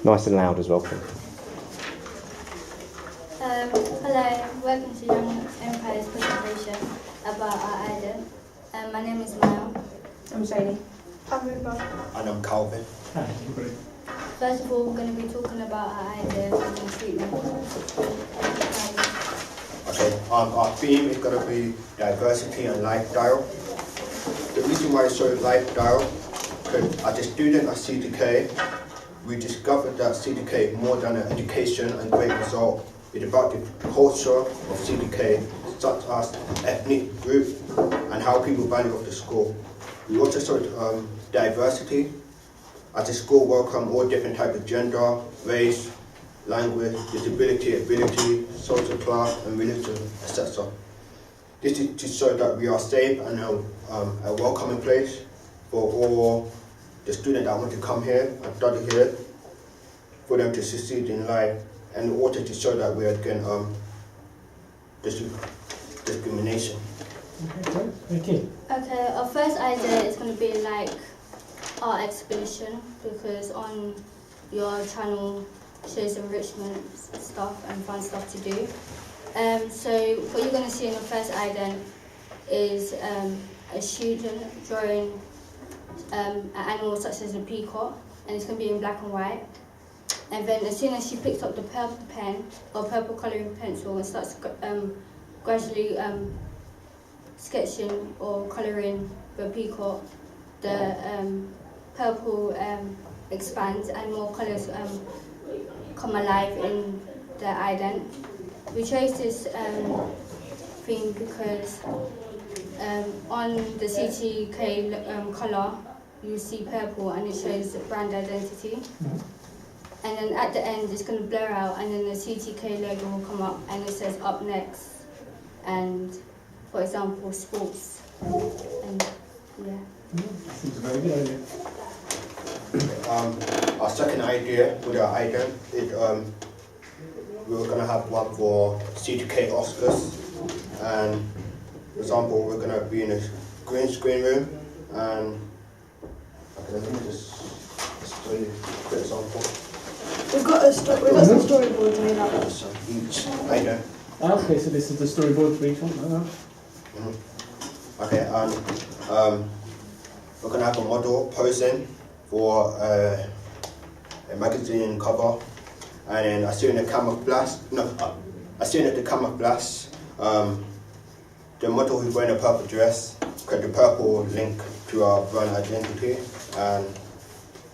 Nice and loud as well, please. Hello, welcome to Young Empire's presentation about our idol. My name is Maya. I'm Shani. I'm Ruba. And I'm Calvin. First of all, we're going to be talking about our idol and treatment. Okay, our theme is going to be diversity and lifestyle. The reason why I chose lifestyle, because as a student at CTK, we discovered that CTK is more than an education and great result. It's about the culture of CTK, such as ethnic group and how people value of the school. We also saw diversity, as the school welcome all different types of gender, race, language, disability, ability, social class and religion, etc. This is to show that we are safe and a welcoming place for all the students that want to come here and study here, for them to succeed in life, and also to show that we are against discrimination. Okay, thank you. Okay, our first idea is going to be like art exhibition, because on your channel shows enrichment stuff and fun stuff to do. So what you're going to see in the first idea is a student drawing an animal such as a peacock, and it's going to be in black and white. And then as soon as she picks up the purple pen or purple colouring pencil and starts gradually sketching or colouring the peacock, the purple expands and more colours come alive in the ident. We chose this theme because on the CTK colour you see purple and it shows brand identity. And then at the end it's going to blur out and then the CTK logo will come up and it says up next and, for example, sports. And yeah. Seems a very good idea. Our second idea with our ident is we were going to have one for CTK Oscars, and for example we're going to be in a green screen room, and let me just show you a quick example. We've got some storyboards made up. So each ident. Okay, so this is the storyboard for each one. Okay, and we're going to have a model posing for a magazine cover, and then as soon as the camera flash, the model is wearing a purple dress, because the purple link to our brand identity, and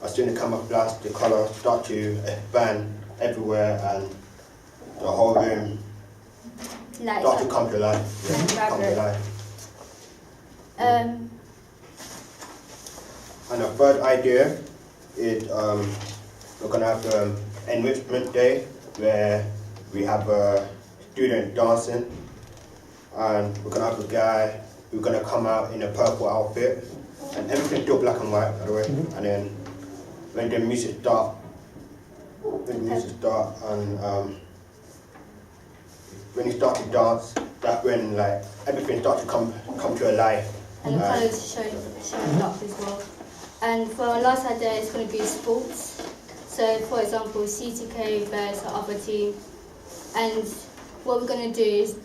as soon as the camera flash, the colour start to expand everywhere, and the whole room start to come to life. Yeah, come to life. And our third idea is we're going to have enrichment day, where we have a student dancing, and we're going to have a guy who's going to come out in a purple outfit, and everything's still black and white, by the way. And then when the music starts, and when you start to dance, that's when like everything starts to come to life. And the colours show up as well. And for our last idea, it's going to be sports. So, for example, CTK versus the other team. And what we're going to do is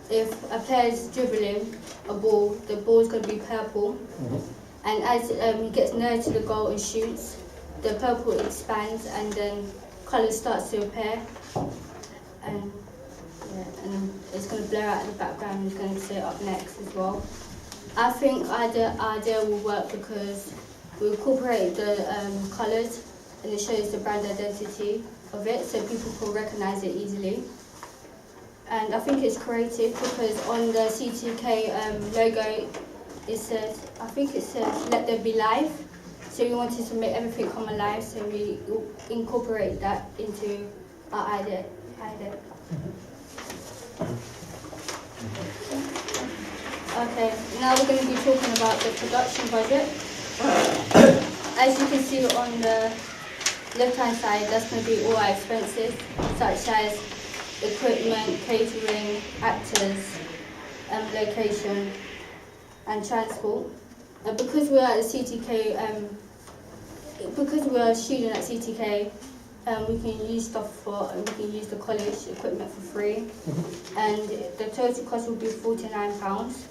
if a player is dribbling a ball, the ball is going to be purple. And as he gets near to the goal and shoots, the purple expands and then colour starts to appear. And it's going to blur out in the background and it's going to say up next as well. I think our idea will work because we incorporate the colours and it shows the brand identity of it so people can recognise it easily. And I think it's creative because on the CTK logo it says, let there be life. So we wanted to make everything come alive, so we incorporate that into our idea. Okay, now we're going to be talking about the production budget. As you can see on the left-hand side, that's going to be all our expenses, such as equipment, catering, actors, location, and transport. Because we're at the CTK because we're a student at CTK, we can use we can use the college equipment for free, and the total cost will be £49.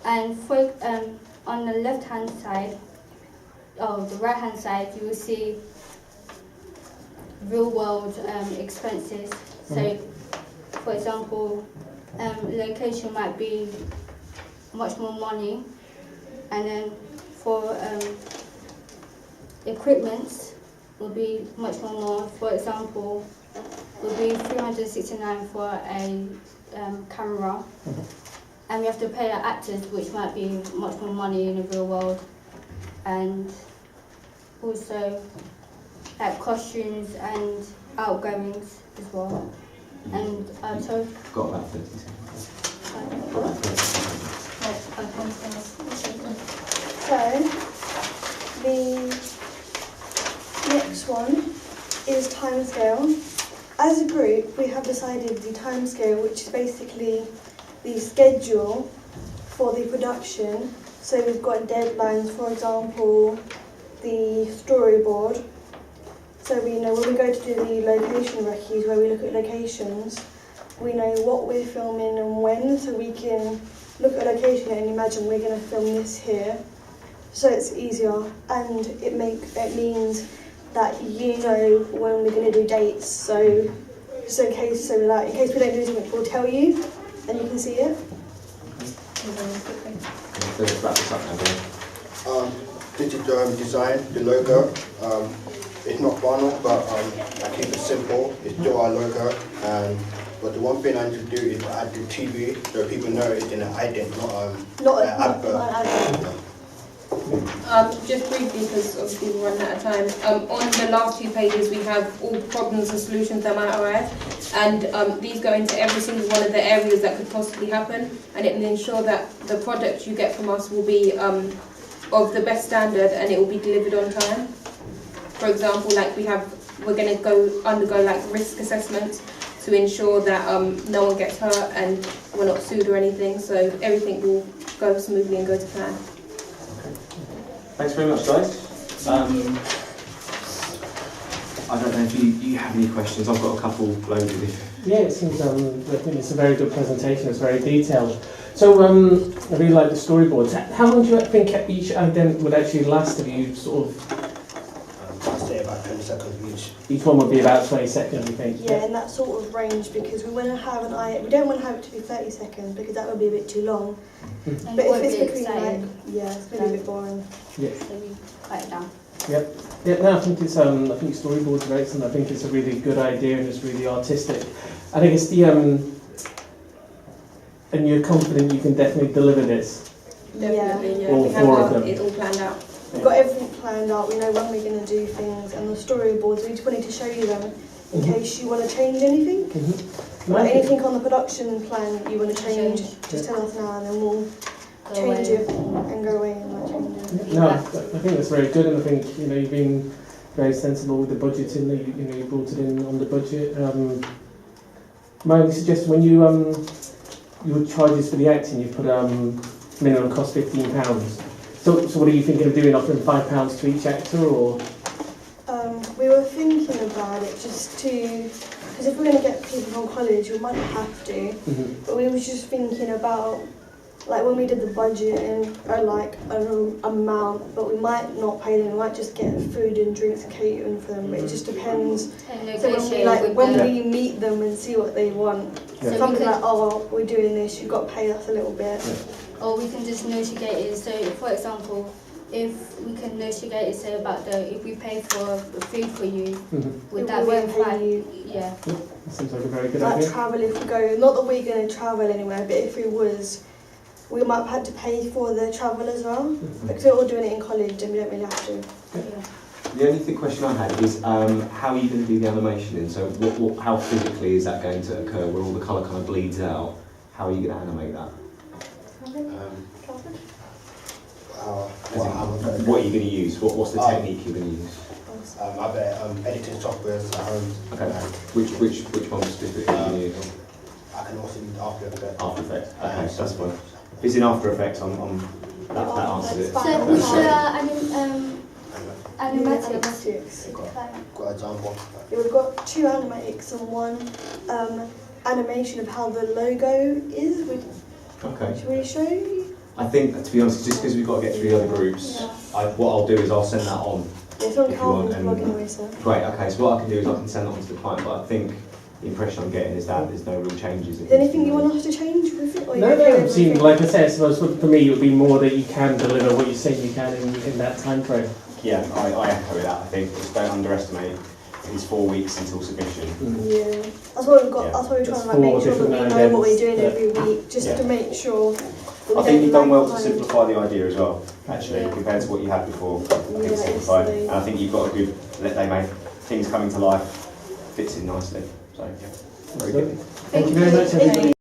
And for on the left hand side, the right hand side, you will see real world expenses. So, for example, location might be much more money, and then for equipment will be much more. For example, will be 369 for a camera, and we have to pay our actors, which might be much more money in the real world, and also like costumes and outgoings as well. And so Got about 30 seconds. So, the next one is timescale. As a group, we have decided the timescale, which is basically the schedule for the production. So we've got deadlines, for example, the storyboard. So we know when we go to do the location recce's, where we look at locations, we know what we're filming and when, so we can look at a location and imagine we're going to film this here. So it's easier, and it means that you know when we're going to do dates. So just in case we don't do something, we'll tell you, and you can see it. So let's wrap this up now, Dave. Digital design, the logo. It's not final, but I keep it simple. It's still our logo, but the one thing I need to do is add the TV so people know it's in an ident, not an advert. Just briefly, because obviously we're running out of time. On the last 2 pages, we have all problems and solutions that might arise, and these go into every single one of the areas that could possibly happen, and it will ensure that the product you get from us will be of the best standard and it will be delivered on time. For example, like we're going to undergo like risk assessments to ensure that no one gets hurt and we're not sued or anything, so everything will go smoothly and go to plan. Thanks very much, guys. I don't know if you have any questions. I've got a couple loaded. Yeah, it seems, I think it's a very good presentation, it's very detailed. So, I really like the storyboards. How long do you think each ident would actually last if you sort of... I'd say about 20 seconds each. Each one would be about 20 seconds, you think? Yeah, in that sort of range, because we want to have we don't want to have it to be 30 seconds because that would be a bit too long. and But it won't if be it's between exciting, it's going to be a bit boring. Yeah. so we cut it down. Yep. Yeah, no, I think storyboards are excellent. I think it's a really good idea and it's really artistic. I think it's the and you're confident you can definitely deliver this. Definitely, yeah. All We have four of them. it all planned out. We've got everything planned out. We know when we're going to do things, and the storyboards. We just wanted to show you them in case you want to change anything. Or anything on the production plan you want to change, just tell us now, and then we'll Go change away. it and go away and change it. No, I think that's very good, and I think you've been very sensible with the budgeting. You brought it in on the budget. My only suggestion, when your charges for the acting, you put minimum cost £15. So what are you thinking of doing? Offering £5 to each actor, or? We were thinking about it just because if we're going to get people from college, we might not have to. But we were just thinking about, like when we did the budget and an amount, but we might not pay them. We might just get food and drinks and catering for them. It just depends. And So negotiate when with we meet them and see what they want, Yeah. So something we could- like, oh, we're doing this, you've got to pay us a little bit. or we can just negotiate it. So, for example, if we can negotiate it, say about if we pay for the food for you, would that We be won't pay fine? you. Yeah. That seems like a very good Like idea. travel, if we go, not that we're going to travel anywhere, but if it was, we might have had to pay for the travel as well. Because we're all doing it in college and we don't really have to. Yeah. The only question I had is how are you going to do the animation in? So how physically is that going to occur where all the colour kind of bleeds out? How are you going to animate that? What are you going to use? What's the technique you're going to use? I've editing software at home. Okay. Which one specifically are you going to use? I can also use After Effects. After Effects. Okay, that's fine. If it's in After Effects, that answers it. So we should Animatics. Got an example. Yeah, we've got 2 animatics and 1 animation of how the logo is. Okay. Should we show you? I think, to be honest, just because we've got to get through the other groups, what I'll do is I'll send that on. Yeah, it's on If you want, Calvin's blog anyway, so. Great, okay, so what I can do is I can send that on to the client, but I think the impression I'm getting is that there's no real changes. Is there anything you want us to change with it? Or No, you okay no, with I'm seeing, everything? like I said, I suppose for me it would be more that you can deliver what you say you can in that time frame. Yeah, I echo that. I think just don't underestimate. It's 4 weeks until submission. Yeah, that's why we've got. Yeah. That's why we're trying to like, It's make 4 sure that we different know what we're events, doing yeah. every week, just Yeah. to make sure. That we I think don't you've done well to lag simplify the idea as well, actually, Yeah. compared to what you had before. I think Yeah, it's simplified. it's And I think you've got a good, they make things coming to life, fits in nicely. So, yeah, very good. Thank you very much, Thank everybody. you.